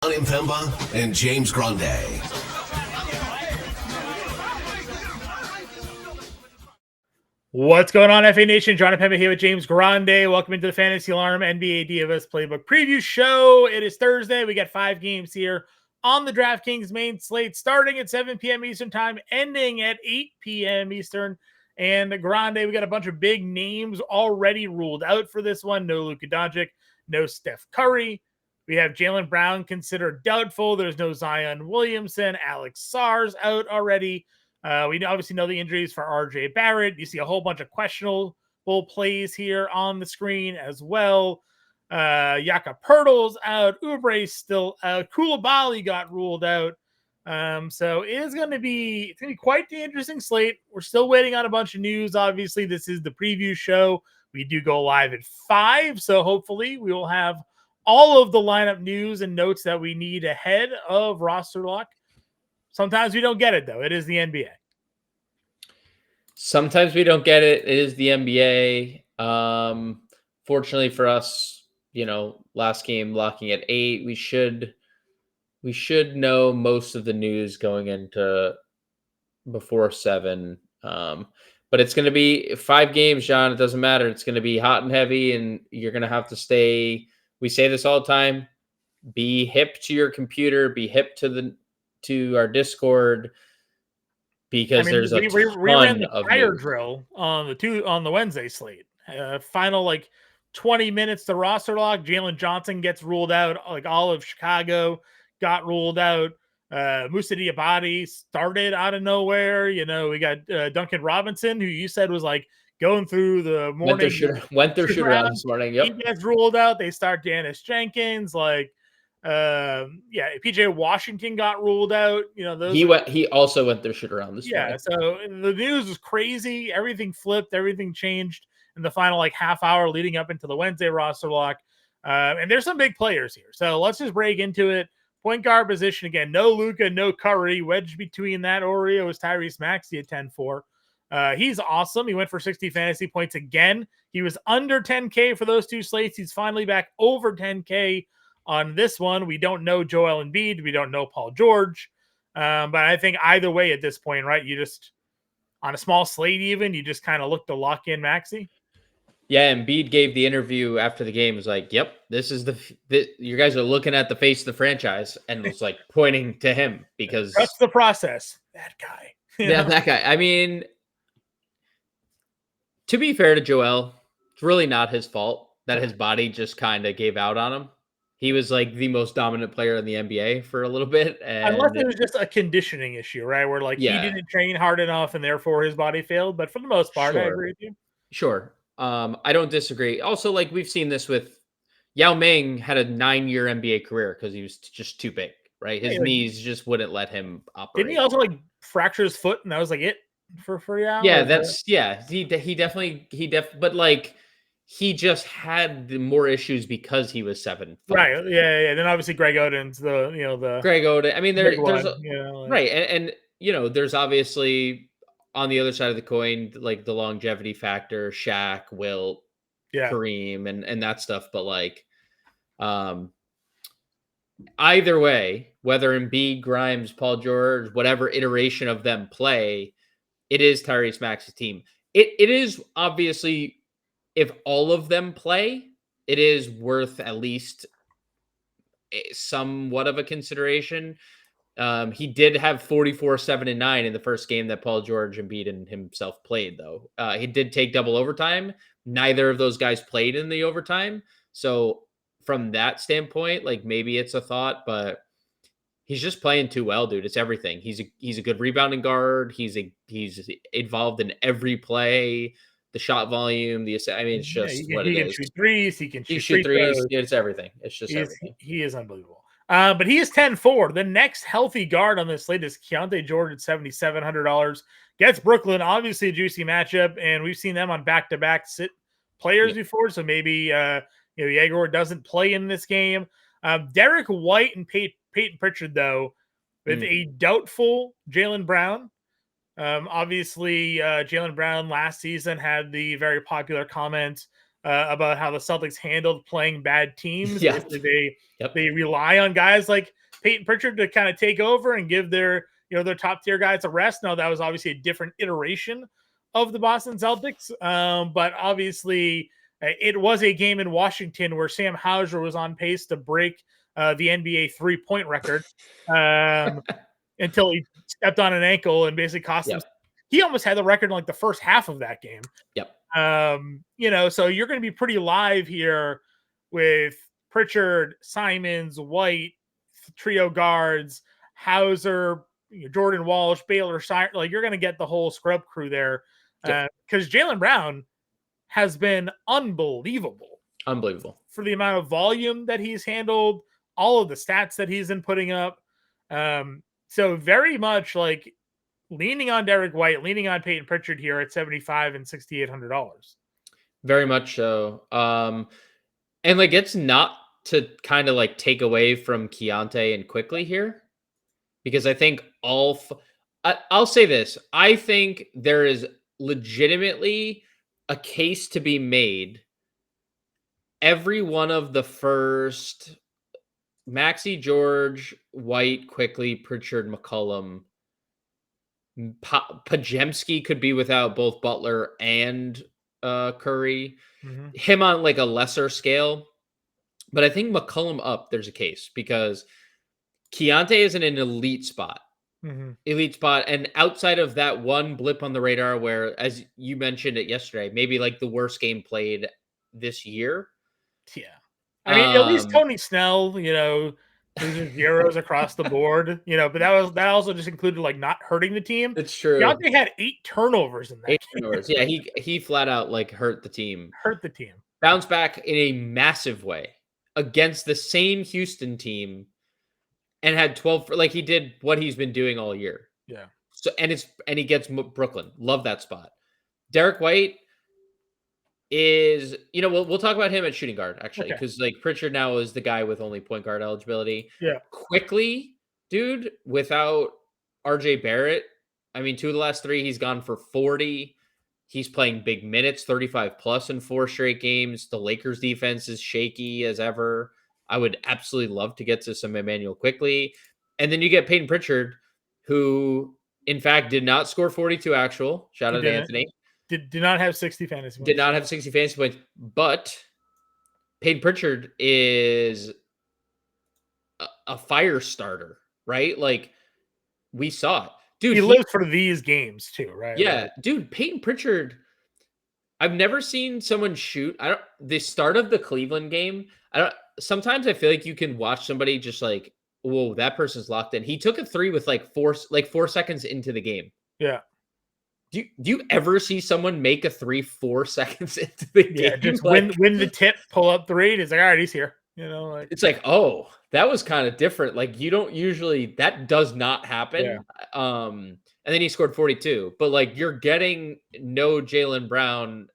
Jon Impemba and James Grande. What's going on, FA Nation? Jon Impemba here with James Grande. Welcome into the Fantasy Alarm NBA DFS Playbook Preview Show. It is Thursday. We got 5 games here on the DraftKings main slate, starting at 7 p.m. Eastern time, ending at 8 p.m. Eastern. And Grande, we got a bunch of big names already ruled out for this one. No Luka Doncic, no Steph Curry. We have Jaylen Brown considered doubtful. There's no Zion Williamson. Alex Sarr's out already. We obviously know the injuries for RJ Barrett. You see a whole bunch of questionable plays here on the screen as well. Jakob Poeltl's out. Oubre's still out. Koulibaly got ruled out. So it's going to be quite the interesting slate. We're still waiting on a bunch of news. Obviously, this is the preview show. We do go live at 5, so hopefully we will have all of the lineup news and notes that we need ahead of roster lock. Sometimes we don't get it, though. It is the NBA. Sometimes we don't get it. It is the NBA. Fortunately for us, last game locking at 8. We should know most of the news going into before 7. But it's going to be 5 games, John. It doesn't matter. It's going to be hot and heavy, and you're going to have to stay. We say this all the time. Be hip to your computer. Be hip to our Discord, because there's a we ran the of fire news. drill on the Wednesday slate. Final 20 minutes to roster lock. Jalen Johnson gets ruled out. All of Chicago got ruled out. Moussa Diabate started out of nowhere. We got Duncan Robinson, who you said was going through the morning. Went their shoot around this morning. Yep. He gets ruled out. They start Janice Jenkins. PJ Washington got ruled out. He also went their shoot around this morning. So the news was crazy. Everything flipped. Everything changed in the final half hour leading up into the Wednesday roster lock. And there's some big players here. So let's just break into it. Point guard position again. No Luka, no Curry. Wedged between that Oreo is Tyrese Maxey at 10-4. He's awesome. He went for 60 fantasy points again. He was under 10K for those 2 slates. He's finally back over 10K on this one. We don't know Joel Embiid. We don't know Paul George. But I think either way at this point, right? You just, on a small slate even, you just kind of look to lock in Maxey. Yeah, Embiid gave the interview after the game. Was like, "Yep, this is you guys are looking at the face of the franchise," and was pointing to him because that's the process. That guy. That guy. I mean, to be fair to Joel, it's really not his fault that his body just kind of gave out on him. He was the most dominant player in the NBA for a little bit. Unless it was just a conditioning issue, right? Where he didn't train hard enough and therefore his body failed. But for the most part, I agree with you. Sure. I don't disagree. Also, we've seen this with Yao Ming had a 9-year NBA career because he was just too big, right? His knees just wouldn't let him operate. Didn't he also fracture his foot and that was it for Yao? Yeah, He definitely but he just had more issues because he was 7 foot. Right. Yeah. Then obviously Greg Oden's the Greg Oden. I mean, there's one, right. And there's obviously on the other side of the coin, the longevity factor, Shaq, Wilt, Kareem, and that stuff. But either way, whether Embiid, Grimes, Paul George, whatever iteration of them play, it is Tyrese Maxey's team. It is obviously, if all of them play, it is worth at least somewhat of a consideration. He did have 44, 7, and 9 in the first game that Paul George, Embiid, and himself played, though. He did take double overtime. Neither of those guys played in the overtime. So from that standpoint, maybe it's a thought, but he's just playing too well, dude. It's everything. He's a good rebounding guard. He's involved in every play. The shot volume, it's just what it is. He can shoot threes. He can shoot threes. It's everything. It's just everything. He is unbelievable. But he is 10-4. The next healthy guard on this slate is Keontae George at $7,700. Gets Brooklyn, obviously a juicy matchup, and we've seen them on back-to-back sit players before, so maybe Jaeger doesn't play in this game. Derek White and Peyton Pritchard, though, with a doubtful Jaylen Brown. Obviously, Jaylen Brown last season had the very popular comment about how the Celtics handled playing bad teams. Yeah. Basically, Yep. they rely on guys like Peyton Pritchard to kind of take over and give their their top tier guys a rest. Now that was obviously a different iteration of the Boston Celtics, but obviously it was a game in Washington where Sam Hauser was on pace to break the NBA 3-point record until he stepped on an ankle and basically cost him. Yep. He almost had the record in like the first half of that game. Yep. So you're going to be pretty live here with Pritchard, Simons, White, trio guards, Hauser, Jordan Walsh, Baylor, Shire. Like you're going to get the whole scrub crew there because Jaylen Brown has been unbelievable for the amount of volume that he's handled, all of the stats that he's been putting up. So very much like leaning on Derek White, leaning on Peyton Pritchard here at $75 and $6,800. Very much so. And like it's not to kind of like take away from Keontae and Quickly here, because I think I'll say this. I think there is legitimately a case to be made. Every one of the first Maxey, George, White, Quickly, Pritchard, McCollum, Pajemski could be without both Butler and Curry. Him on like a lesser scale. But I think McCollum up, there's a case because Keontae is in an elite spot. Elite spot. And outside of that one blip on the radar where, as you mentioned it yesterday, maybe like the worst game played this year. Yeah. I mean, at least Tony Snell, losing zeros across the board, but that also just included like not hurting the team. It's true. Keontae had 8 turnovers in that. 8 turnovers. Yeah, he flat out like hurt the team. Bounce back in a massive way against the same Houston team and had 12 like he did what he's been doing all year. Yeah. So and he gets Brooklyn. Love that spot. Derek White is, we'll talk about him at shooting guard actually, because like Pritchard now is the guy with only point guard eligibility. Yeah. Quickly, dude, without RJ Barrett, I mean, 2 of the last 3, he's gone for 40. He's playing big minutes, 35 plus in 4 straight games. The Lakers defense is shaky as ever. I would absolutely love to get to some Emmanuel Quickly. And then you get Peyton Pritchard, who in fact did not score 42 actual. Shout out to Anthony. Did not have 60 fantasy points. Did not have 60 fantasy points, but Peyton Pritchard is a fire starter, right? Like we saw it. Dude, he lives for these games too, right? Yeah, dude, Peyton Pritchard. I've never seen someone shoot. The start of the Cleveland game. Sometimes I feel like you can watch somebody just like, whoa, that person's locked in. He took a 3 with like 4 seconds into the game. Yeah. Do you ever see someone make a 3 4 seconds into the game? Yeah, just like, win the tip, pull up 3, and it's like, all right, he's here. It's like, oh, that was kind of different. Like you don't usually, that does not happen. Yeah. And then he scored 42. But like you're getting no Jaylen Brown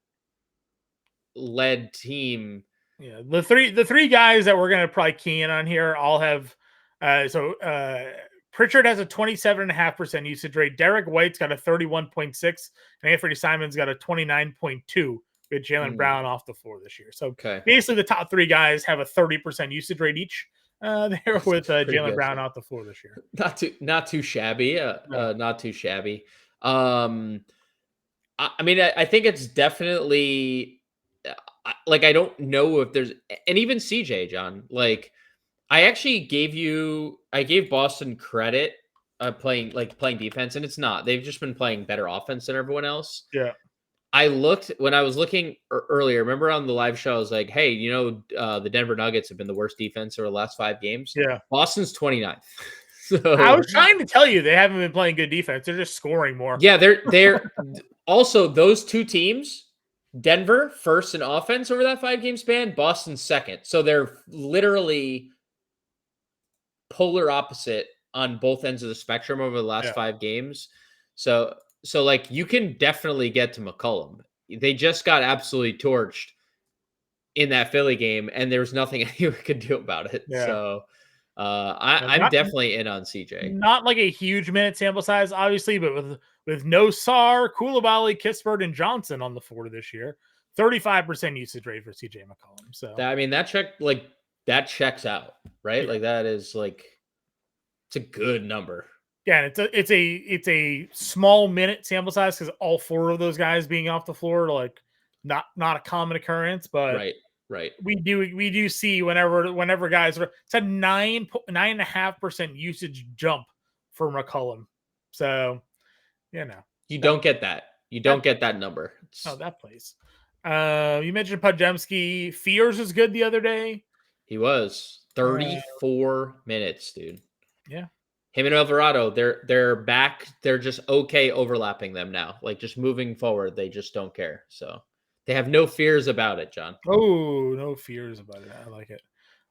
led team. Yeah, the three guys that we're gonna probably key in on here all have Pritchard has a 27.5% usage rate. Derek White's got a 31.6, and Anthony Simons got a 29.2 with Jaylen Brown off the floor this year. So basically the top 3 guys have a 30% usage rate each there with Jaylen Brown off the floor this year. Not too shabby. Not too shabby. I mean, I think it's definitely like, I don't know if there's, and even CJ, John, like I actually gave Boston credit playing defense, and it's not. They've just been playing better offense than everyone else. Yeah. When I was looking earlier, remember on the live show, I was like, hey, the Denver Nuggets have been the worst defense over the last 5 games. Yeah. Boston's 29th. So I was trying to tell you they haven't been playing good defense. They're just scoring more. Yeah, they're also those 2 teams, Denver first in offense over that 5-game span, Boston second. So they're literally polar opposite on both ends of the spectrum over the last 5 games. So like you can definitely get to McCollum. They just got absolutely torched in that Philly game, and there was nothing anyone could do about it. Yeah. So I'm definitely in on CJ. Not like a huge minute sample size, obviously, but with no Sarr, Koulibaly, Kispert, and Johnson on the floor this year, 35% usage rate for CJ McCollum. So that checks out, right? Yeah. Like that is like it's a good number. Yeah, and it's a small minute sample size because all 4 of those guys being off the floor are like not a common occurrence, but Right. we do see whenever guys are, it's a 9.5% usage jump for McCollum. So You don't get that. You don't get that number. that plays. You mentioned Podziemski. Fears was good the other day. He was 34 minutes, dude. Yeah. Him and Alvarado, they're back. They're just okay overlapping them now. Like just moving forward, they just don't care. So they have no fears about it, John. Oh, no fears about it. I like it.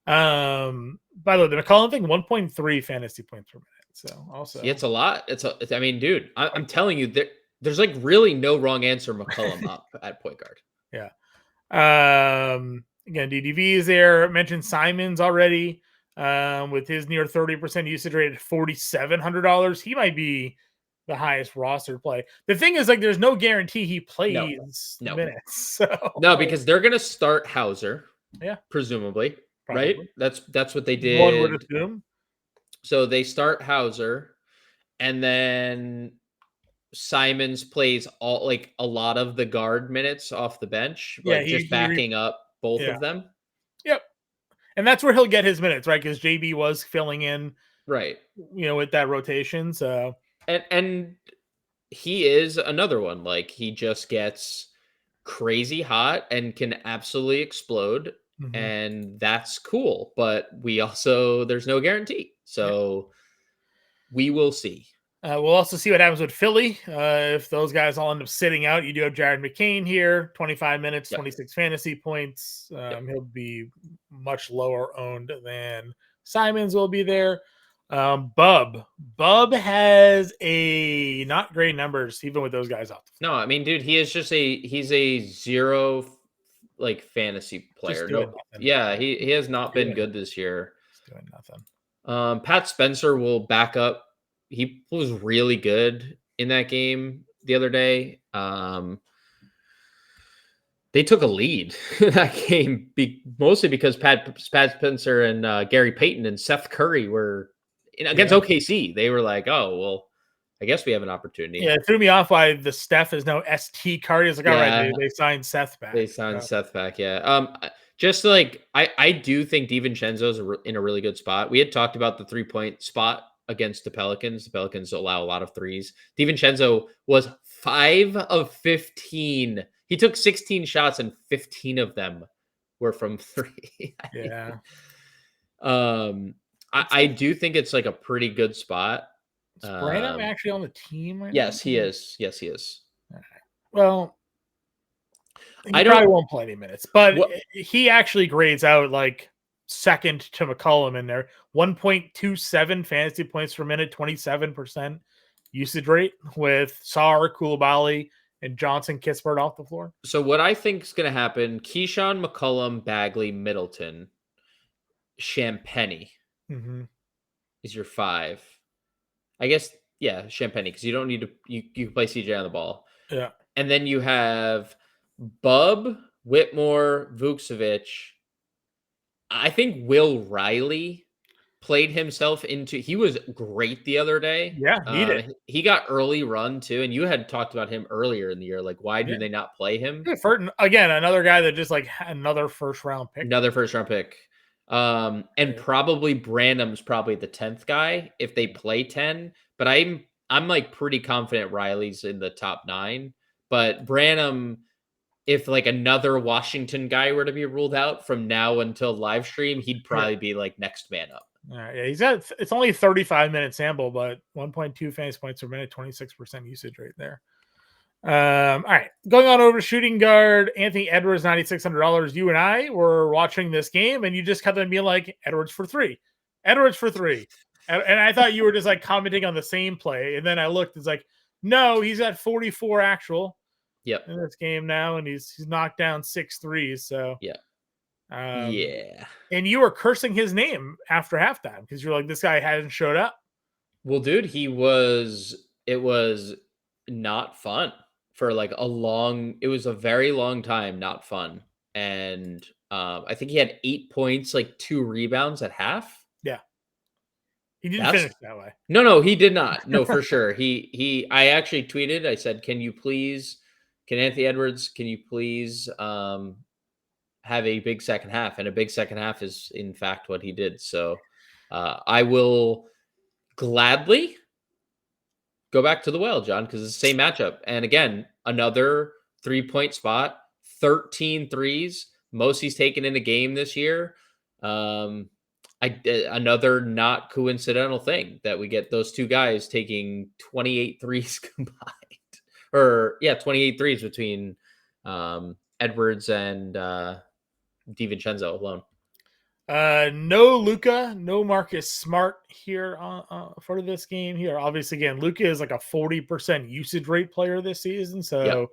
By the way, the McCollum thing, 1.3 fantasy points per minute. So also, it's a lot. I mean, dude, I'm telling you, there's like really no wrong answer. McCollum up at point guard. Yeah. Again, DDV is there. Mentioned Simons already. With his near 30% usage rate at $4,700, he might be the highest roster play. The thing is, like, there's no guarantee he plays minutes. So. No, because they're gonna start Hauser. Yeah, presumably, probably. right? That's what they did. One would assume. So they start Hauser, and then Simons plays a lot of the guard minutes off the bench, just backing up both of them. Yep. And that's where he'll get his minutes, right? Because JB was filling in, right? With that rotation. So and he is another one. Like he just gets crazy hot and can absolutely explode, and that's cool. But there's no guarantee, so we will see. We'll also see what happens with Philly. If those guys all end up sitting out, you do have Jared McCain here, 25 minutes, 26 fantasy points. He'll be much lower owned than Simons will be there. Bub has a not great numbers, even with those guys off. No, I mean, dude, he's a zero fantasy player. No, yeah, he has not been good this year. He's doing nothing. Pat Spencer will back up. He was really good in that game the other day. They took a lead in that game mostly because Pat Spencer and Gary Payton and Seth Curry were against OKC. They were like, oh, well, I guess we have an opportunity. Yeah, it threw me off why the Steph is now ST Curry. It's like, all right, they signed Seth back. They signed Seth back, yeah. Just like I do think DiVincenzo's in a really good spot. We had talked about the 3-point spot against the Pelicans. The Pelicans allow a lot of threes. DiVincenzo was 5 of 15. He took 16 shots and 15 of them were from 3. Yeah. I do think it's like a pretty good spot. Is Branham actually on the team right now? He is. Yes, he is. All right. Well, he probably won't play any minutes, but he actually grades out like second to McCollum in there. 1.27 fantasy points per minute, 27% usage rate with Sarr, Koulibaly, and Johnson Kispert off the floor. So what I think is going to happen, Keyshawn, McCollum, Bagley, Middleton, Champagny is your 5. I guess, yeah, Champagny, because you don't need to you can play CJ on the ball. Yeah. And then you have Bub, Whitmore, Vukcevic. I think Will Riley played himself into. He was great the other day. Yeah, he did. He got early run too, and you had talked about him earlier in the year. Like, why do they not play him? Again, another guy that just like another first round pick. And probably Branham's probably the 10th guy if they play 10. But I'm like pretty confident Riley's in the top 9. But Branham, if like another Washington guy were to be ruled out from now until live stream, he'd probably be like next man up. Yeah, it's only a 35-minute sample, but 1.2 fantasy points per minute, 26% usage rate there. All right, going on over to shooting guard Anthony Edwards, $9,600. You and I were watching this game, and you just kept on being like, Edwards for 3, Edwards for 3, and I thought you were just like commenting on the same play, and then I looked, it's like, no, he's at 44 actual. Yep. In this game now, and he's knocked down 6 threes. So yeah. And you were cursing his name after halftime because you're like, this guy hasn't showed up. Well, dude, it was not fun. for like it was a very long time, not fun. And I think he had 8 points, like 2 rebounds at half. Yeah. He didn't That's finish that way. no, he did not. No, for sure. I actually tweeted, I said, can Anthony Edwards, can you please have a big second half? And a big second half is in fact what he did. So I will gladly go back to the well, John, because it's the same matchup. And again, another 3-point spot, 13 threes, most he's taken in a game this year. Another not coincidental thing that we get those two guys taking 28 threes combined, or 28 threes between Edwards and DiVincenzo alone. No Luca, no Marcus Smart here for this game here. Obviously, again, Luca is like a 40% usage rate player this season, so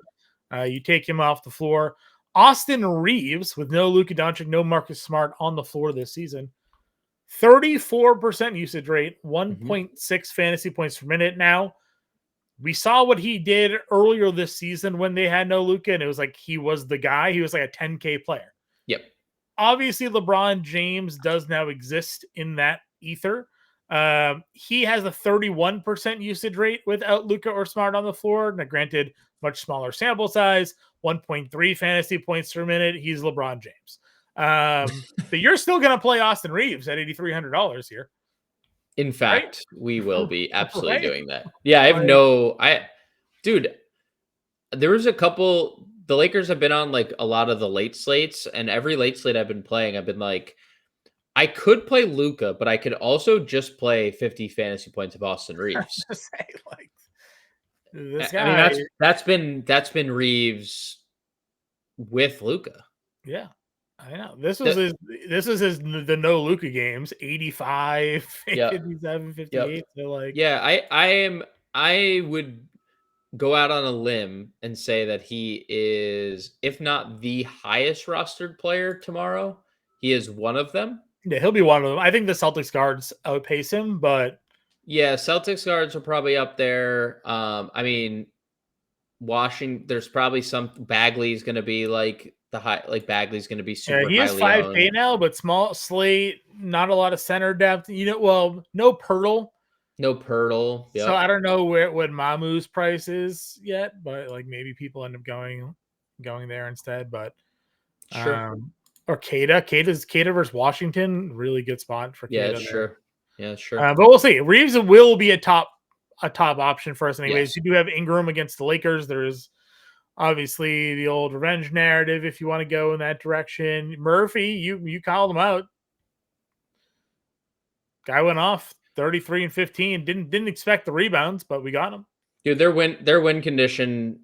you take him off the floor. Austin Reeves with no Luka Doncic, no Marcus Smart on the floor this season. 34% usage rate, 1.6 fantasy points per minute. Now, we saw what he did earlier this season when they had no Luka, and it was like he was the guy. He was like a 10K player. Yep. Obviously, LeBron James does now exist in that ether. He has a 31% usage rate without Luka or Smart on the floor. Now, granted, much smaller sample size, 1.3 fantasy points per minute. He's LeBron James. But you're still going to play Austin Reeves at $8,300 here. In fact, right? We will be absolutely Right? doing that. Yeah, dude, there was a couple, the Lakers have been on like a lot of the late slates, and every late slate I've been playing, I've been like, I could play Luka, but I could also just play 50 fantasy points of Austin Reeves. Say, like, this guy, I mean, that's been Reeves with Luka. Yeah. I know. This was his the no Luka games, 85, 57, 58. So like, I would go out on a limb and say that he is, if not the highest rostered player tomorrow, he is one of them. Yeah, he'll be one of them. I think the Celtics guards outpace him, but yeah, Celtics guards are probably up there. I mean, Washington, there's probably some Bagley's going to be like Bagley's going to be super. He is 5K now, but small slate, not a lot of center depth. No Pirtle. No Pirtle. Yep. So I don't know what Mamu's price is yet, but like maybe people end up going there instead. But sure. Or Cada versus Washington, really good spot for Cada. Yeah, sure. But we'll see. Reeves will be a top option for us anyways. Yes. You do have Ingram against the Lakers. There's obviously the old revenge narrative if you want to go in that direction. Murphy, you called him out. Guy went off 33 and 15. Didn't expect the rebounds, but we got him. Dude, their win condition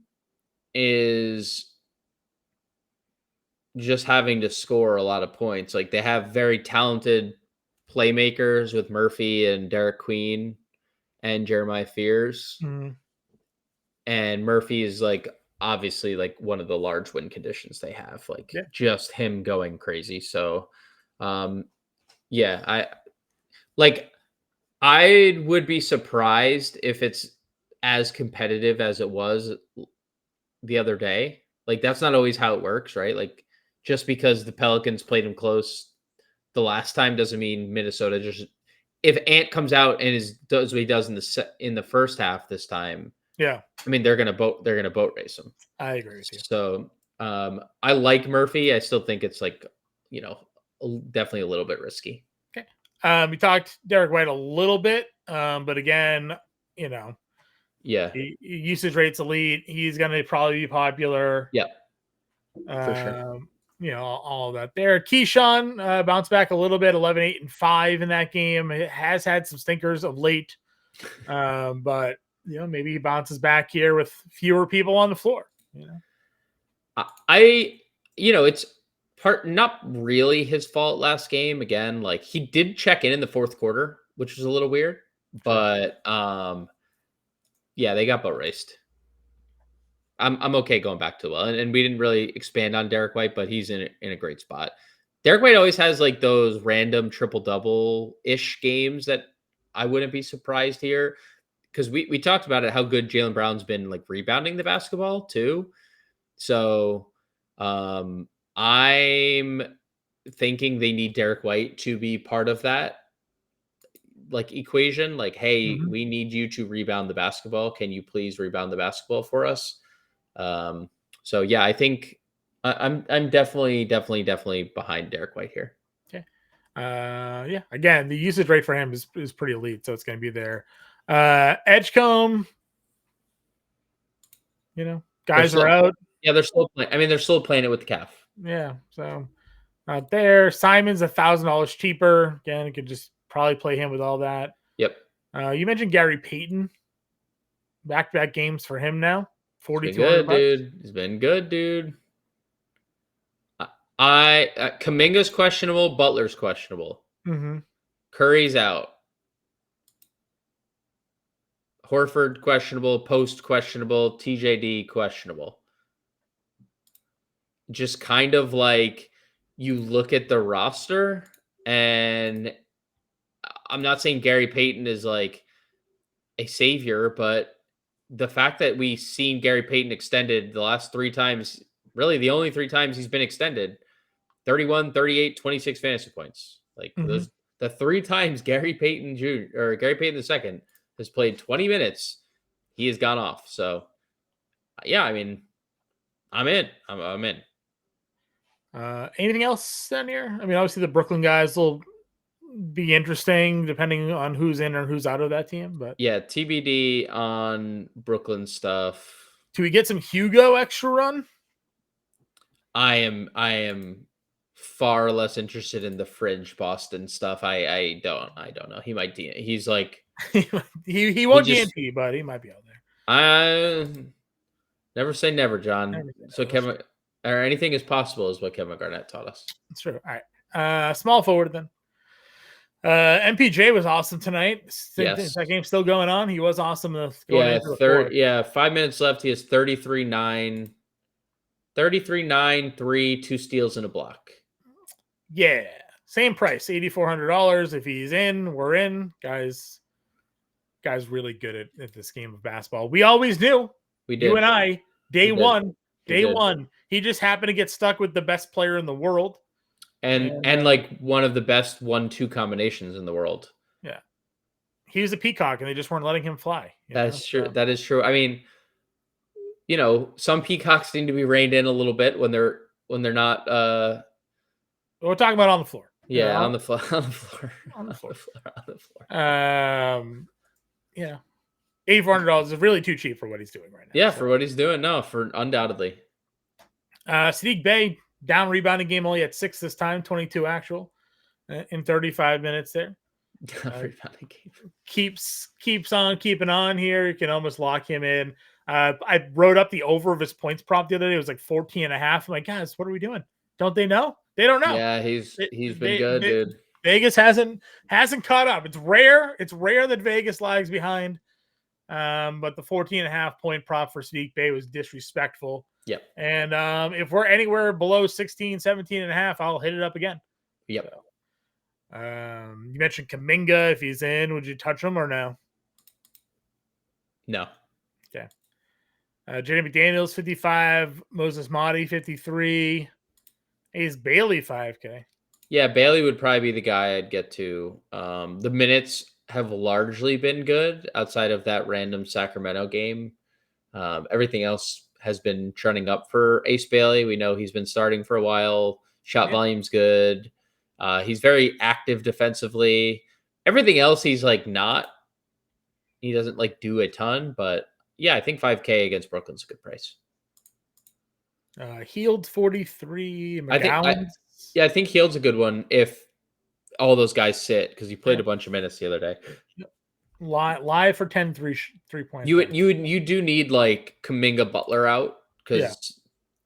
is just having to score a lot of points. Like, they have very talented playmakers with Murphy and Derek Queen and Jeremiah Fears. Mm-hmm. And Murphy is like obviously like one of the large win conditions they have, like just him going crazy. So I would be surprised if it's as competitive as it was the other day. Like, that's not always how it works, right? Like, just because the Pelicans played him close the last time doesn't mean Minnesota just, if Ant comes out and does what he does in the first half this time. Yeah. I mean, they're going to boat race him. I agree with you. So I like Murphy. I still think it's like, definitely a little bit risky. Okay. We talked Derek White a little bit, but again, usage rate's elite. He's going to probably be popular. Yeah. For sure. All of that there. Keyshawn bounced back a little bit, 11, 8, and 5 in that game. It has had some stinkers of late, but maybe he bounces back here with fewer people on the floor. It's not really his fault last game. Again, like, he did check in the fourth quarter, which was a little weird, but they got boat raced. I'm okay going back to and we didn't really expand on Derek White, but he's in a great spot. Derek White always has like those random triple double ish games that I wouldn't be surprised here, because we talked about it, how good Jaylen Brown's been like rebounding the basketball too. So I'm thinking they need Derek White to be part of that like equation. Like, hey, Mhm. we need you to rebound the basketball. Can you please rebound the basketball for us? So yeah, I think I'm definitely behind Derek White here. Okay. Yeah. Again, the usage rate for him is pretty elite, so it's going to be there. Edgecombe, They're guys are still out. Yeah, they're still playing. I mean, they're still playing it with the calf. Yeah, so not there. Simon's $1,000 cheaper. Again, you could just probably play him with all that. Yep. You mentioned Gary Payton. Back-to-back games for him now. He's been 4,200 good, bucks. dude. He's been good, dude. Kuminga's questionable. Butler's questionable. Mm-hmm. Curry's out. Horford questionable. Post questionable. TJD questionable. Just kind of like you look at the roster, and I'm not saying Gary Payton is like a savior, but the fact that we've seen Gary Payton extended the last 3 times, really the only 3 times he's been extended, 31, 38, 26 fantasy points. Like Mm-hmm. the 3 times Gary Payton Jr. or Gary Payton II has played 20 minutes, he has gone off. So yeah, I mean, I'm in. I'm in. Anything else down here? I mean, obviously the Brooklyn guys will be interesting depending on who's in or who's out of that team. But Yeah, TBD on Brooklyn stuff. do we get some Hugo extra run? I am far less interested in the fringe Boston stuff. I don't know. He might he's like he he won't just DNP, but he might be out there. I never say never, John. Never say So never, that's Kevin, or anything is possible is what Kevin Garnett taught us. That's true. All right. Small forward then. MPJ was awesome tonight. Yes. That game's still going on. He was awesome going Yeah, into the fourth. 5 minutes left. He has 33-9, 3, 2 steals and a block. Yeah. Same price, $8,400. If he's in, we're in. Guys really good at this game of basketball. We always knew. We did. You and I, day We one. did. He just happened to get stuck with the best player in the world. And like one of the best 1-2 combinations in the world. Yeah. He was a peacock and they just weren't letting him fly. That's true. So. That is true. I mean, some peacocks need to be reined in a little bit when they're not we're talking about on the floor. Yeah, on the floor. Yeah. $8,400 is really too cheap for what he's doing right now. Yeah, for what he's doing. No, for undoubtedly. Sadiq Bey, down rebounding game, only at 6 this time, 22 actual in 35 minutes there. Rebounding game. Keeps on keeping on here. You can almost lock him in. I wrote up the over of his points prop the other day. It was like 14.5. I'm like, guys, what are we doing? Don't they know? They don't know. Yeah, he's been good, dude. Vegas hasn't caught up. It's rare that Vegas lags behind. But the 14.5 point prop for Sadiq Bey was disrespectful. Yep. And if we're anywhere below 16, 17.5, I'll hit it up again. Yep. So, you mentioned Kuminga. If he's in, would you touch him or no? No. Okay. Jaden McDaniels, 55. Moses Motti, 53. Is Bailey 5K? Yeah, Bailey would probably be the guy I'd get to. The minutes have largely been good outside of that random Sacramento game. Everything else has been trending up for Ace Bailey. We know he's been starting for a while. Shot volume's good. He's very active defensively. Everything else he's like not. He doesn't like do a ton, but yeah, I think 5K against Brooklyn's a good price. Healed 43. I think Healed's a good one if all those guys sit because he played a bunch of minutes the other day. Live for 10 3 points. You do need like Kuminga Butler out because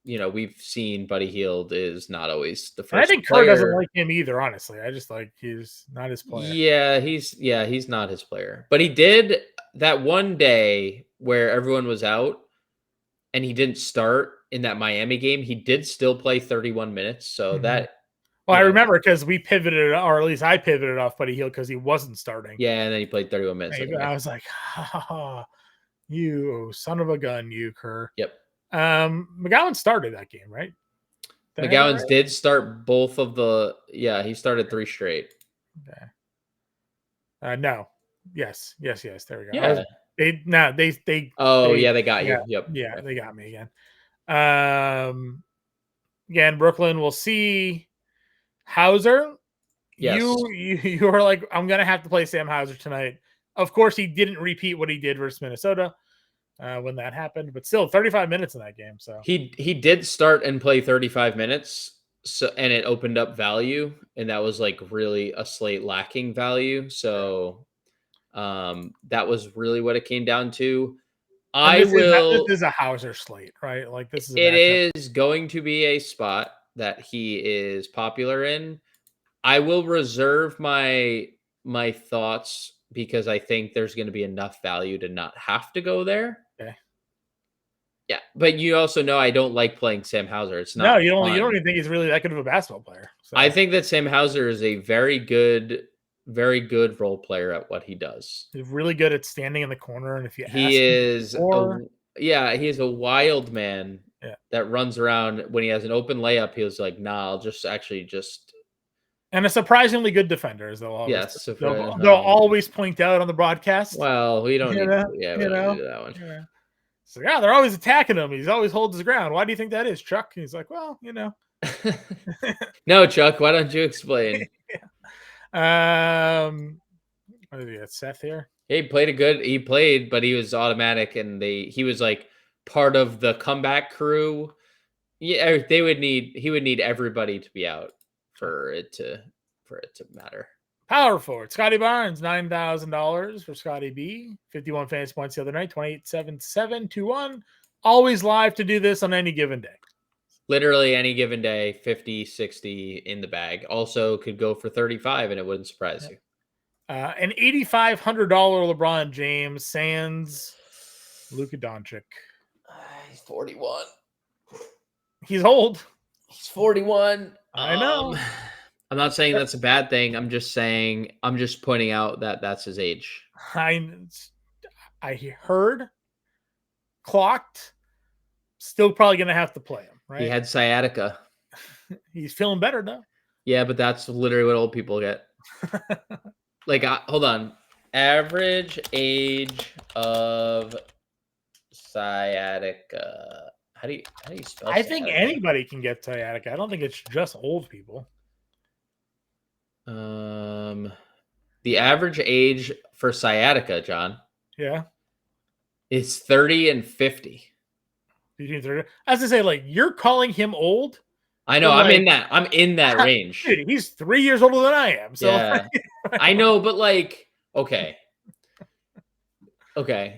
we've seen Buddy Hield is not always the first. And I think Kerr doesn't like him either. Honestly, I just like he's not his player. Yeah, he's not his player. But he did that one day where everyone was out and he didn't start in that Miami game. He did still play 31 minutes, so that Well, I remember because we pivoted, or at least I pivoted off Buddy Hield because he wasn't starting. Yeah, and then he played 31 minutes. I was like, you son of a gun, you Kerr. Yep. McGowan started that game, right? McGowan's did start both of the. Yeah, he started 3 straight. Okay. No. Yes. There we go. Yeah. They. Oh, yeah, they got you. Yeah, Yep. Yeah, they got me again. Again, Brooklyn. We'll see. Hauser. Yes. You are like, I'm gonna have to play Sam Hauser tonight. Of course, he didn't repeat what he did versus Minnesota when that happened, but still 35 minutes in that game. So he did start and play 35 minutes. So, and it opened up value, and that was like really a slate lacking value. So that was really what it came down to. This is a Hauser slate, right? Like this is it is going to be a spot that he is popular in. I will reserve my thoughts because I think there's going to be enough value to not have to go there. Okay. Yeah, but you also know I don't like playing Sam Hauser. It's not. No, you don't even think he's really that good of a basketball player. So. I think that Sam Hauser is a very good role player at what he does. He's really good at standing in the corner, and if you he is a wild man that runs around. When he has an open layup, he was like, "Nah, I'll just And a surprisingly good defender, as they'll always point out on the broadcast. Well, we don't need to do that one. Yeah. So they're always attacking him. He's always holds his ground. Why do you think that is, Chuck? And he's like, well, No, Chuck, why don't you explain? What did he got? Seth here? He played, but he was automatic, and he was like part of the comeback crew. Yeah, he would need everybody to be out for it to matter. Power forward, Scotty Barnes, $9,000 for Scotty B. 51 fantasy points the other night, 28-7-7-2-1. Always live to do this on any given day. Literally any given day, 50, 60 in the bag. Also could go for 35, and it wouldn't surprise you. An $8,500 LeBron James sans Luka Doncic. He's 41. He's old. He's 41. I know. I'm not saying that's a bad thing. I'm just pointing out that that's his age. I heard, clocked, still probably going to have to play him, right? He had sciatica. He's feeling better though. Yeah, but that's literally what old people get. Like, hold on. Average age of sciatica. How do you spell I think anybody can get sciatica. I don't think it's just old people. The average age for sciatica, John. Yeah. Is 30 and 50. Between 30. As I say, like, you're calling him old. I know. I'm in that range. Dude, he's 3 years older than I am. So yeah. I know, but like, okay.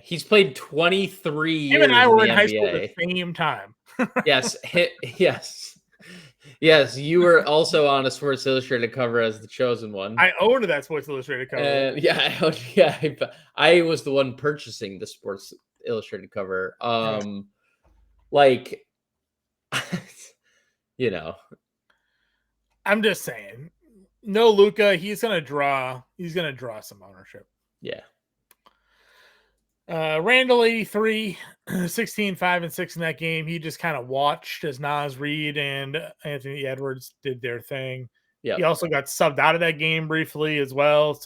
He's played 23 years. Him and I were in NBA. high school at the same time. Yes. Yes, you were also on a Sports Illustrated cover as the chosen one. I owned that Sports Illustrated cover. I was the one purchasing the Sports Illustrated cover. Like, I'm just saying, no Luka, he's gonna draw some ownership. Yeah. Randall 83, 16, 5, and 6 in that game. He just kind of watched as Naz Reid and Anthony Edwards did their thing. Yeah. He also got subbed out of that game briefly as well.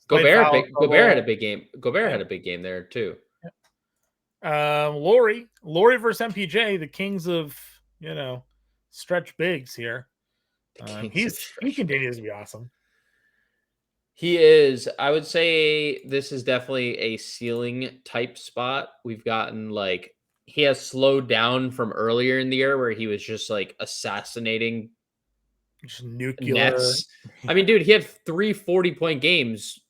Gobert had a big game. Gobert had a big game there too. Laurie versus MPJ, the kings of stretch bigs here. He continues to be awesome. He is. I would say this is definitely a ceiling type spot. We've gotten he has slowed down from earlier in the year where he was just assassinating just nuclear nets. I mean, dude, he had 3 40-point games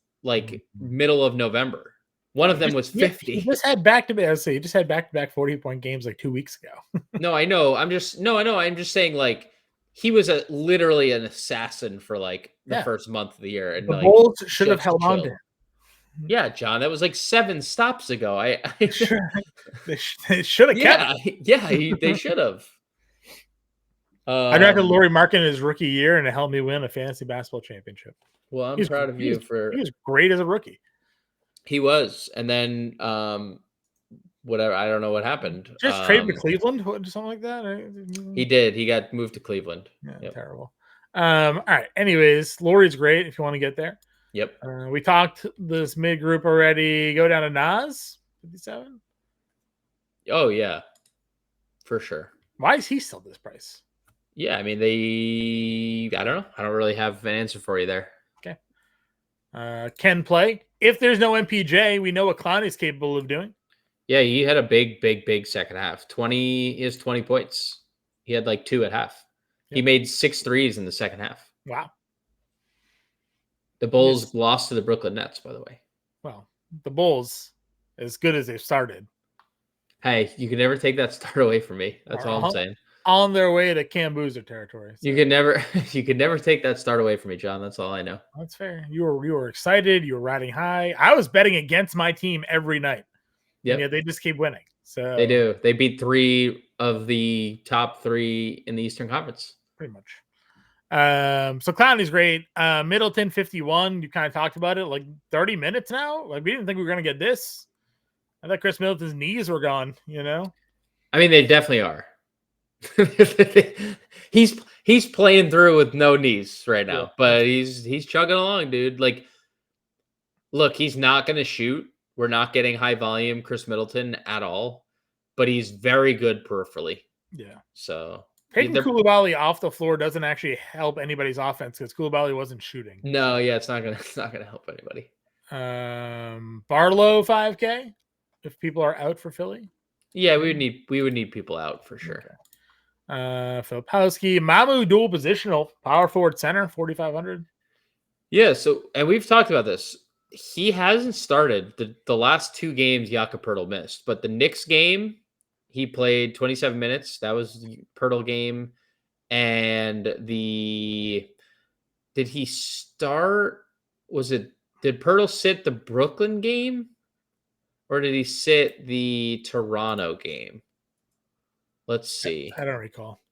middle of November. One of them was 50. He just had back-to-back 40-point games 2 weeks ago. No, I know. I'm just saying he was literally an assassin for the first month of the year. And the Bulls should have held on to him. Yeah, John, that was 7 stops ago. They should have kept him. Yeah, they should have. I drafted Lauri Markkanen his rookie year, and it helped me win a fantasy basketball championship. Well, I'm proud of you for. He was great as a rookie. He was, and then whatever. I don't know what happened. Just traded to Cleveland, something like that. He did. He got moved to Cleveland. Yeah, yep. Terrible. All right. Anyways, Lauri's great if you want to get there. Yep. We talked this mid group already. Go down to Nas 57. Oh yeah, for sure. Why is he still this price? Yeah, I mean I don't know. I don't really have an answer for you there. Okay. Can play. If there's no MPJ, we know what Clown is capable of doing. Yeah, he had a big second half. 20 points. He had like 2 at half. Yep. He made 6 threes in the second half. Wow. The Bulls lost to the Brooklyn Nets, by the way. Well, the Bulls, as good as they've started. Hey, you can never take that start away from me. That's all I'm saying. On their way to Cam Boozer territory. So. You could never take that start away from me, John. That's all I know. That's fair. You were excited. You were riding high. I was betting against my team every night. Yeah, they just keep winning. So they do. They beat 3 of the top 3 in the Eastern Conference. Pretty much. So Clowney's great. Middleton 51. You kind of talked about it, like 30 minutes now. Like we didn't think we were gonna get this. I thought Chris Middleton's knees were gone. I mean, they definitely are. he's playing through with no knees right now, but he's chugging along, dude. Like, look, he's not gonna shoot. We're not getting high volume Chris Middleton at all, but he's very good peripherally. Yeah. So taking Koulibaly off the floor doesn't actually help anybody's offense because Koulibaly wasn't shooting. No, yeah, it's not gonna help anybody. Barlow 5K if people are out for Philly. Yeah, we would need people out for sure. Okay. Filipowski, Mamu dual positional, power forward center, 4,500. Yeah, so and we've talked about this. He hasn't started the last 2 games Jakob Poeltl missed, but the Knicks game, he played 27 minutes. That was the Poeltl game. And did he start? Did Poeltl sit the Brooklyn game? Or did he sit the Toronto game? Let's see. I don't recall.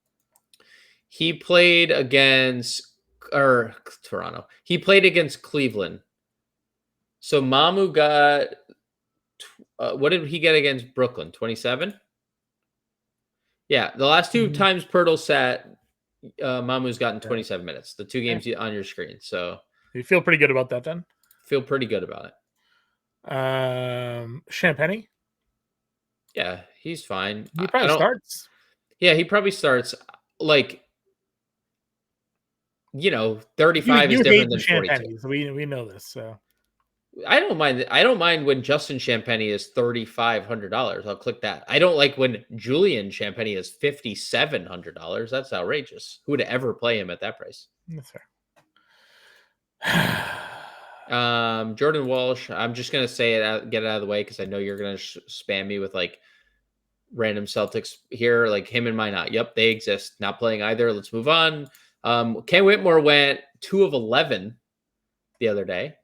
He played against Toronto. He played against Cleveland. So Mamu got what did he get against Brooklyn? 27? Yeah, the last 2 times Poeltl sat, Mamu's gotten 27 minutes. The 2 games on your screen. So you feel pretty good about that then? Feel pretty good about it. Champagne? Yeah, he's fine. He probably starts. Yeah, he probably starts. Like, 35 is different than 42. So we know this. So I don't mind. I don't mind when Justin Champagne is $3,500. I'll click that. I don't like when Julian Champagne is $5,700. That's outrageous. Who would ever play him at that price? That's fair. Jordan Walsh. I'm just gonna say it, get it out of the way because I know you're gonna spam me with like random Celtics here, like him and Minot. Yep, they exist. Not playing either. Let's move on. Ken Whitmore went 2 of 11 the other day.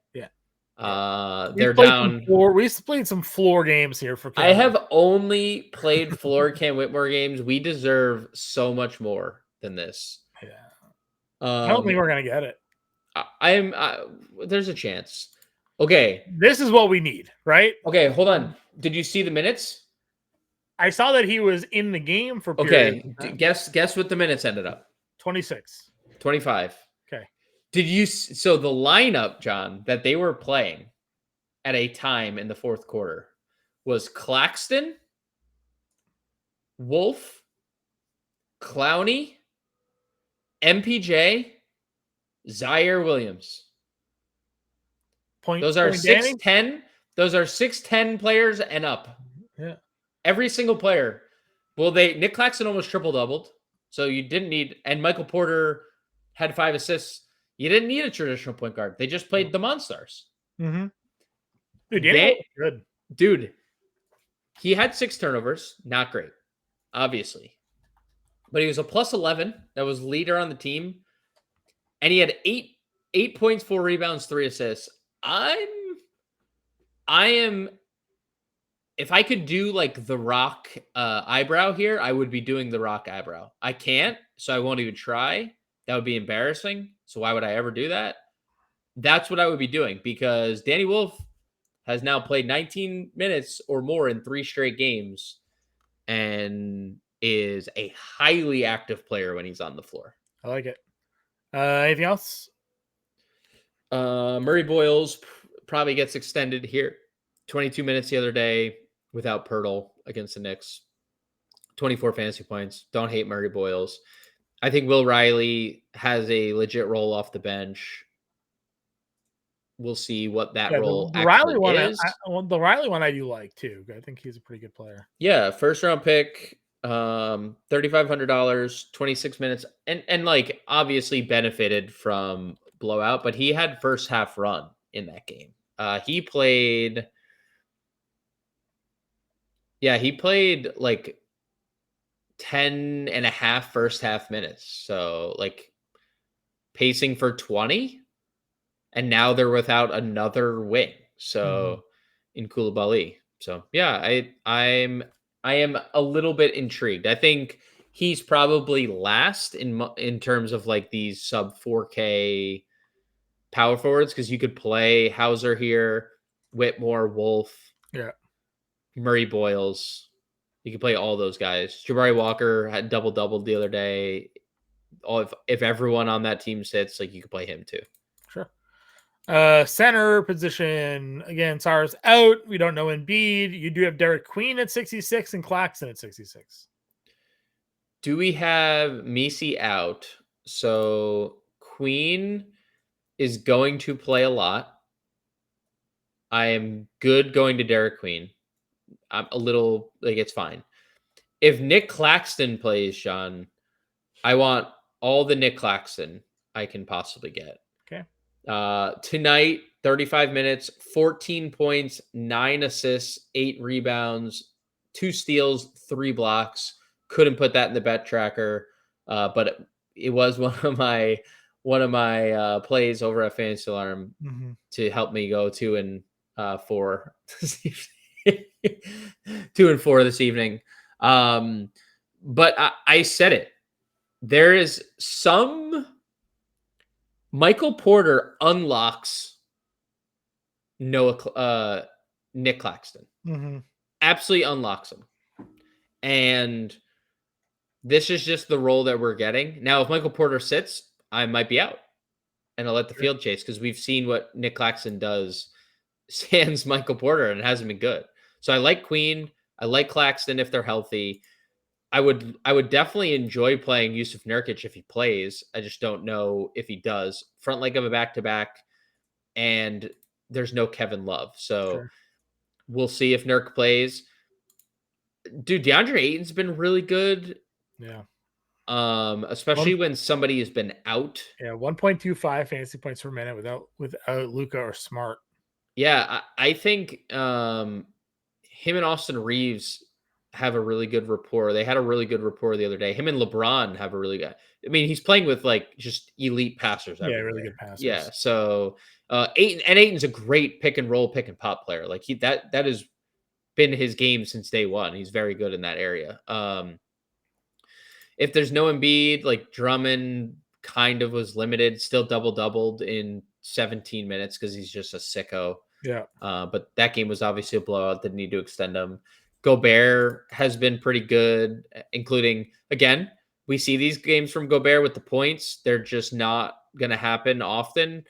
They're down. We played some floor games here for Ken. I have only played floor Ken Whitmore games. We deserve so much more than this. Yeah. I don't think we're gonna get it. There's a chance. Okay. This is what we need, right? Okay, hold on. Did you see the minutes? I saw that he was in the game for period. Okay. Guess what the minutes ended up. 26. 25. Okay. So the lineup, John, that they were playing at a time in the fourth quarter was Claxton, Wolf, Clowney, MPJ, Zaire Williams. Those are 6'10". Those are 6'10" players and up. Yeah. Every single player. Well, Nick Claxton almost triple-doubled. So you didn't need, and Michael Porter had 5 assists. You didn't need a traditional point guard. They just played the Monstars. Mm-hmm. Dude, good. Dude, he had 6 turnovers. Not great, obviously. But he was a plus 11. That was leader on the team. And he had 8 points, 4 rebounds, 3 assists. I am if I could do like the Rock eyebrow here, I would be doing the Rock eyebrow. I can't, so I won't even try. That would be embarrassing. So why would I ever do that? That's what I would be doing because Danny Wolf has now played 19 minutes or more in 3 straight games and is a highly active player when he's on the floor. I like it. Anything else? Murray Boyles probably gets extended here. 22 minutes the other day without Pirtle against the Knicks. 24 fantasy points. Don't hate Murray Boyles. I think Will Riley has a legit role off the bench. We'll see what that role the Riley one is. the Riley one I do like too. I think he's a pretty good player. Yeah, first round pick, $3,500, 26 minutes, and like obviously benefited from blowout, but he had first half run in that game. He played like 10 and a half first half minutes. So like pacing for 20. And now they're without another wing. So in Koulibaly. So yeah, I am a little bit intrigued. I think he's probably last in terms of like these sub 4K power forwards because you could play Hauser here, Whitmore, Wolf, Murray Boyles. You could play all those guys. Jabari Walker had double-doubled the other day. If everyone on that team sits, like you could play him too. Sure. Center position again. Sar's out. We don't know Embiid. You do have Derek Queen at 66 and Claxton at 66. Do we have Misi out? So Queen is going to play a lot. I am good going to Derek Queen. I'm a little like it's fine. If Nick Claxton plays, Sean, I want all the Nick Claxton I can possibly get. Okay. Tonight, 35 minutes, 14 points, 9 assists, 8 rebounds, 2 steals, 3 blocks. Couldn't put that in the bet tracker, but it was one of my plays over at Fantasy Alarm to help me go 2 and 4 this evening. 2 and 4 this evening. But I said it. There is some Michael Porter unlocks Nick Claxton. Absolutely unlocks him. And this is just the role that we're getting. Now, if Michael Porter sits, I might be out. And I'll let the field chase because we've seen what Nick Claxton does sans Michael Porter and it hasn't been good. So I like Queen. I like Claxton if they're healthy. I would definitely enjoy playing Yusuf Nurkic if he plays. I just don't know if he does. Front leg of a back-to-back, and there's no Kevin Love. So we'll see if Nurk plays. Dude, DeAndre Ayton's been really good. Yeah. Especially when somebody has been out. Yeah, 1.25 fantasy points per minute without Luka or Smart. Yeah, I think him and Austin Reeves have a really good rapport. They had a really good rapport the other day. Him and LeBron have a really good. I mean, he's playing with like just elite passers. Yeah, really good passers. Yeah. So Ayton's a great pick and roll, pick and pop player. Like that has been his game since day one. He's very good in that area. If there's no Embiid, like Drummond kind of was limited, still doubled in 17 minutes because he's just a sicko. Yeah. But that game was obviously a blowout. Didn't need to extend him. Gobert has been pretty good, including, again, we see these games from Gobert with the points. They're just not going to happen often,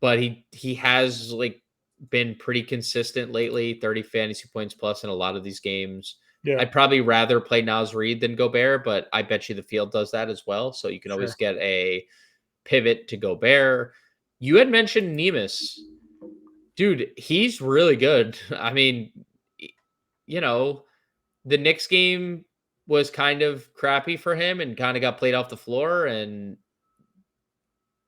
but he has like been pretty consistent lately, 30 fantasy points plus in a lot of these games. Yeah. I'd probably rather play Naz Reid than Gobert, but I bet you the field does that as well. So you can always get a pivot to Gobert. You had mentioned Neemias. Dude, he's really good. I mean, you know, the Knicks game was kind of crappy for him and kind of got played off the floor, and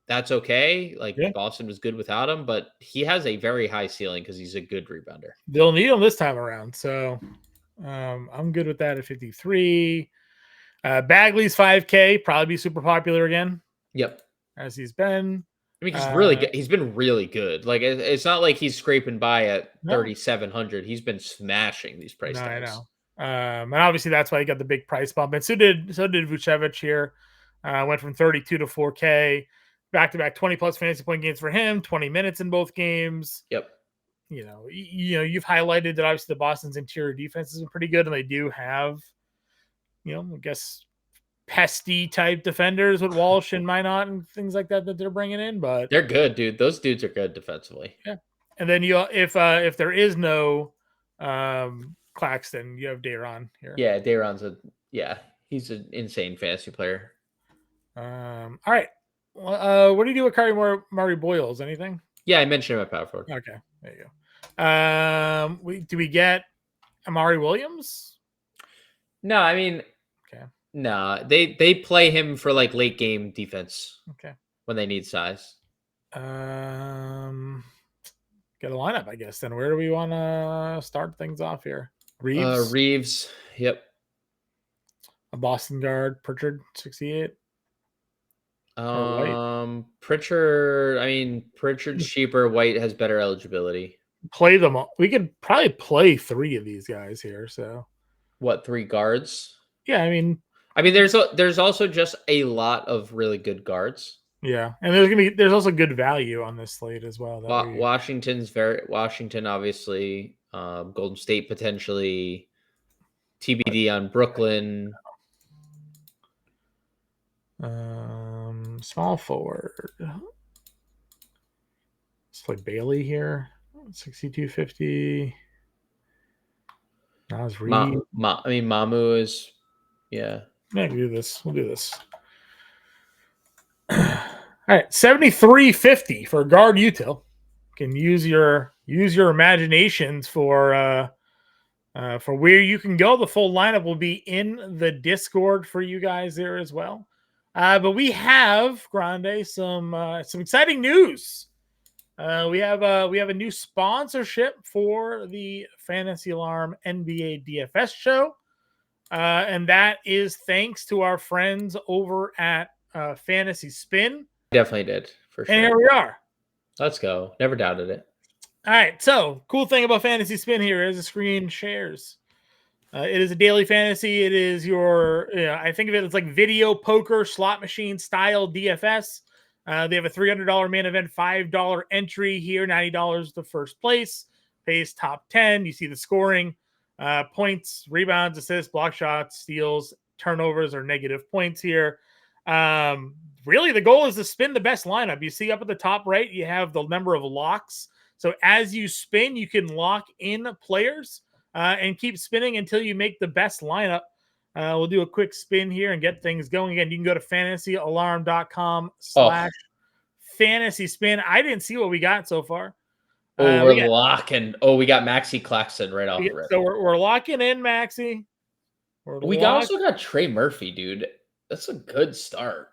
that's okay. Like Boston was good without him, but he has a very high ceiling because he's a good rebounder. They'll need him this time around, so I'm good with that at 53. Bagley's 5K, probably be super popular again. Yep, as he's been. I mean, he's really good. He's been really good. Like, it's not like he's scraping by at 3,700. He's been smashing these price tags. I know. And obviously that's why he got the big price bump. And so did Vucevic here. Went from 32 to 4K. Back-to-back 20-plus fantasy point games for him. 20 minutes in both games. Yep. You've highlighted that obviously the Boston's interior defense has been pretty good, and they do have, I guess, pesty type defenders with Walsh and Minot and things like that they're bringing in. But they're good, dude. Those dudes are good defensively. Yeah. And then if there is no Claxton, you have Day'Ron here. Yeah, Day'Ron's he's an insane fantasy player. All right. What do you do with Murray Boyles? Anything? Yeah, I mentioned him at power forward. Okay, there you go. Do we get Amari Williams? No, I mean, okay. No, they play him for like late game defense. Okay. When they need size. Get a lineup, I guess. Then where do we want to start things off here? Reeves. Yep. A Boston guard, Pritchard, 68. Pritchard. I mean, Pritchard's cheaper. White has better eligibility. Play them all. We could probably play 3 of these guys here. So, what, 3 guards? Yeah, I mean, there's also just a lot of really good guards. Yeah, and there's also good value on this slate as well. Washington, obviously. Golden State potentially. TBD on Brooklyn. Small forward. Let's play Bailey here. 6250. That was Reed. Mamu is, yeah. Yeah, we'll do this. All right, 7350 for guard util. Can use your imaginations for where you can go. The full lineup will be in the Discord for you guys there as well. But we have, Grande, some exciting news. We have a new sponsorship for the Fantasy Alarm NBA DFS show, and that is thanks to our friends over at Fantasy Spin. Definitely did, for sure. And here we are. Let's go. Never doubted it. All right. So, cool thing about Fantasy Spin here is the screen shares. It is a daily fantasy. It is I think of it as like video poker slot machine style DFS. They have a $300 main event, $5 entry here, $90 the first place. Pays top 10. You see the scoring, points, rebounds, assists, block shots, steals, turnovers, or negative points here. Really, the goal is to spin the best lineup. You see up at the top right, you have the number of locks. So as you spin, you can lock in players and keep spinning until you make the best lineup. We'll do a quick spin here and get things going. Again, you can go to fantasyalarm.com/fantasy spin. I didn't see what we got so far. We're locking. We got Maxi Claxton right off the rip. So we're locking in Maxi. Also got Trey Murphy, dude. That's a good start.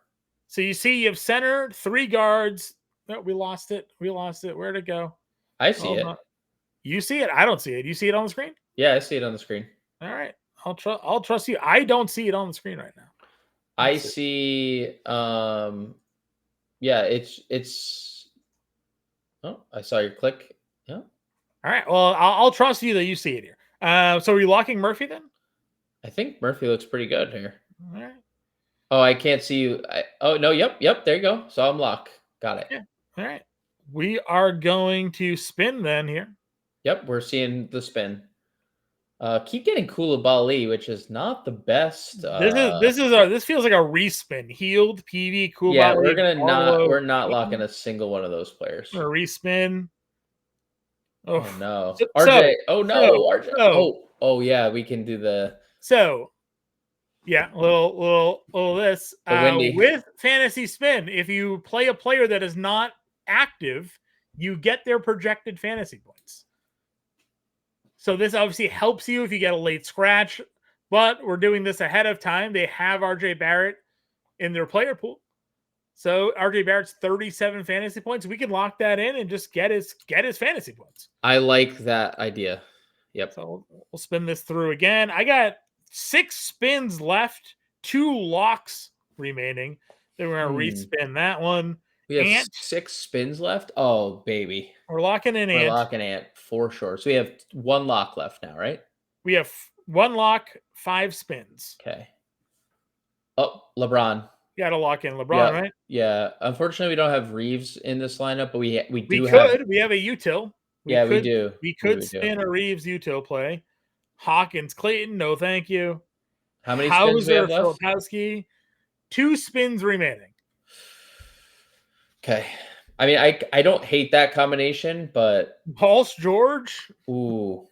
So you see, you have center, 3 guards. No, we lost it. Where'd it go? I see it. You see it? I don't see it. You see it on the screen? Yeah, I see it on the screen. All right. I'll trust you. I don't see it on the screen right now. I see. Yeah, it's. Oh, I saw your click. Yeah. All right. Well, I'll trust you that you see it here. So are you locking Murphy then? I think Murphy looks pretty good here. All right. Oh, I can't see you. No. Yep. There you go. So I'm locked. Got it. Yeah. All right. We are going to spin then here. Yep, we're seeing the spin. Keep getting Koulibaly, which is not the best. This feels like a respin. Healed PV Koulibaly. Yeah, we're not locking a single one of those players. A respin. Oh no, RJ. RJ. Oh yeah, we can do the. So, yeah, little this with Fantasy Spin. If you play a player that is not active, you get their projected fantasy points. So this obviously helps you if you get a late scratch, but we're doing this ahead of time. They have RJ Barrett in their player pool. So RJ Barrett's 37 fantasy points. We can lock that in and just get his fantasy points. I like that idea. Yep. So we'll spin this through again. I got 6 spins left, 2 locks remaining. Then we're going to respin that one. We have Ant. 6 spins left. Oh, baby. We're locking in We're Ant. locking Ant for sure. So we have 1 lock left now, right? We have 1 lock, 5 spins. Okay. Oh, LeBron. You got to lock in LeBron, Yeah, right? yeah. Unfortunately, we don't have Reeves in this lineup, but we We do could. have. We have a util. Yeah, we do. We We could do. spin a Reeves util play. Hawkins, Clayton, no thank you. How many spins do we have Hauser, left? Filipowski, 2 spins remaining. Okay. I mean, I don't hate that combination, but Pulse George. ooh,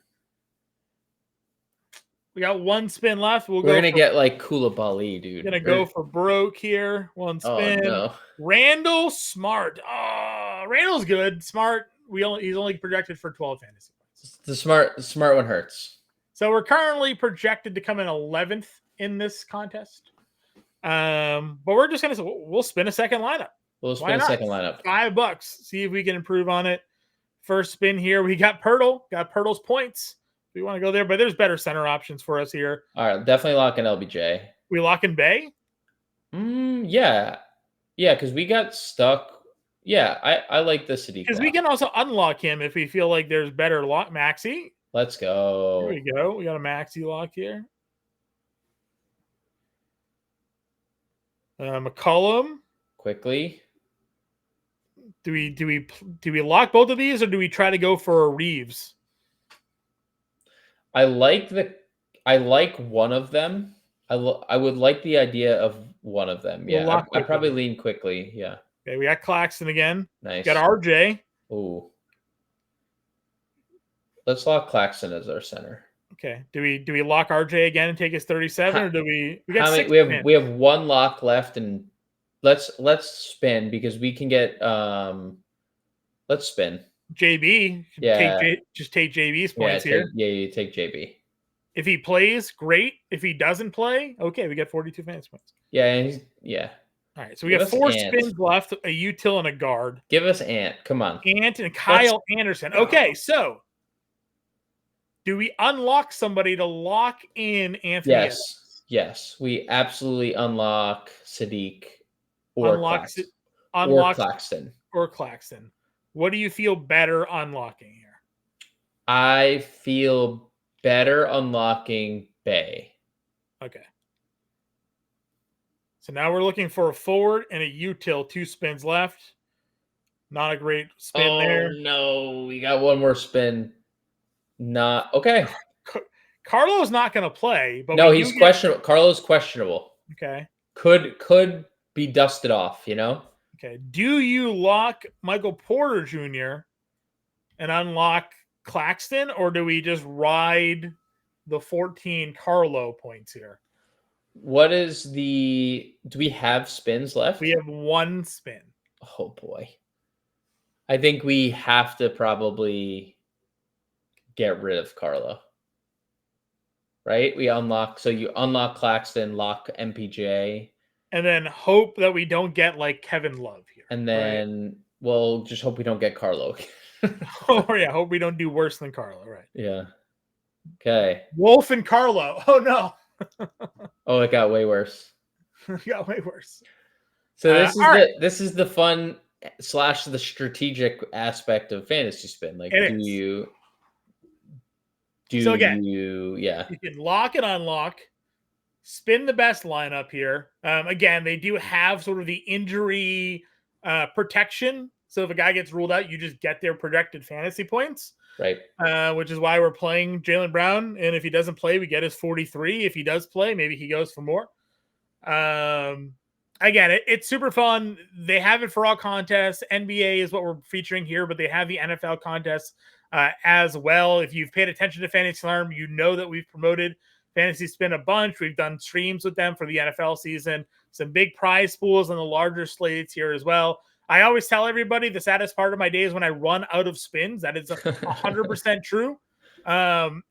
We got 1 spin left. we're gonna get like Koulibaly, dude. Gonna go for broke here. 1 Oh spin. no. Randall Smart. Oh, Randall's good. Smart. He's only projected for 12 fantasy points. The smart one hurts. So we're currently projected to come in 11th in this contest. But we're just we'll spin a second lineup. We'll spin a second lineup. $5. See if we can improve on it. First spin here. We got Pirtle. Got Pirtle's points. We want to go there, but there's better center options for us here. All right, definitely lock in LBJ. We lock in Bay. Yeah, because we got stuck. Yeah, I like the Sadiq. Because we can also unlock him if we feel like there's better lock. Maxi. Let's go. Here we go. We got a Maxi lock here. McCollum. Quickly. Do we lock both of these, or do we try to go for a Reeves? I like one of them. I would like the idea of one of them. Yeah, I probably lean quickly. Yeah. Okay, we got Claxton again. Nice. Got RJ. Ooh. Let's lock Claxton as our center. Okay. Do we lock RJ again and take his 37, or do we got how many, we have 1 lock left, and let's spin because we can get let's spin. JB. Yeah. Just take JB's points here. You take JB. If he plays, great. If he doesn't play, okay, we get 42 fantasy points. Yeah. All right, so we got 4 spins left, a util and a guard. Give us Ant. Come on. Ant and Kyle Anderson. Okay, so do we unlock somebody to lock in Anthony? Yes. We absolutely unlock Sadiq or Claxton. Or Claxton. What do you feel better unlocking here? I feel better unlocking Bay. Okay. So now we're looking for a forward and a util. 2 spins left. Not a great spin there. Oh, no. We got 1 more spin. Not okay. Carlo's not going to play. But no, he's questionable. Carlo's questionable. Okay. Could be dusted off, you know? Okay. Do you lock Michael Porter Jr. and unlock Claxton, or do we just ride the 14 Carlo points here? Do we have spins left? We have 1 spin. Oh boy. I think we have to probably get rid of Carlo. Right? So you unlock Claxton, lock MPJ. And then hope that we don't get like Kevin Love here. And then we'll just hope we don't get Carlo. Oh yeah, hope we don't do worse than Carlo, right? Yeah. Okay. Wolf and Carlo. Oh no. Oh, it got way worse. It got way worse. So this is the fun / the strategic aspect of fantasy spin. Like, you can lock and unlock, spin the best lineup here. Again, they do have sort of the injury protection. So if a guy gets ruled out, you just get their projected fantasy points. Right. Which is why we're playing Jaylen Brown. And if he doesn't play, we get his 43. If he does play, maybe he goes for more. Again, it's super fun. They have it for all contests. NBA is what we're featuring here, but they have the NFL contests as well. If you've paid attention to Fantasy Alarm, you know that we've promoted Fantasy Spin a bunch. We've done streams with them for the NFL season. Some big prize pools on the larger slates here as well. I always tell everybody the saddest part of my day is when I run out of spins. That is 100% true.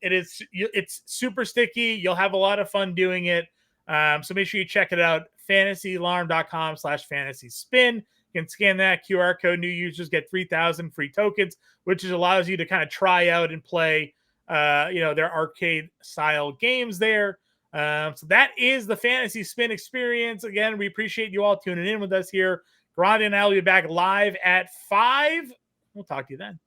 It's super sticky. You'll have a lot of fun doing it. So make sure you check it out. fantasyalarm.com/fantasy spin. You can scan that QR code. New users get 3,000 free tokens, which allows you to kind of try out and play, their arcade style games there. So that is the fantasy spin experience. Again, we appreciate you all tuning in with us here. Grande and I will be back live at 5. We'll talk to you then.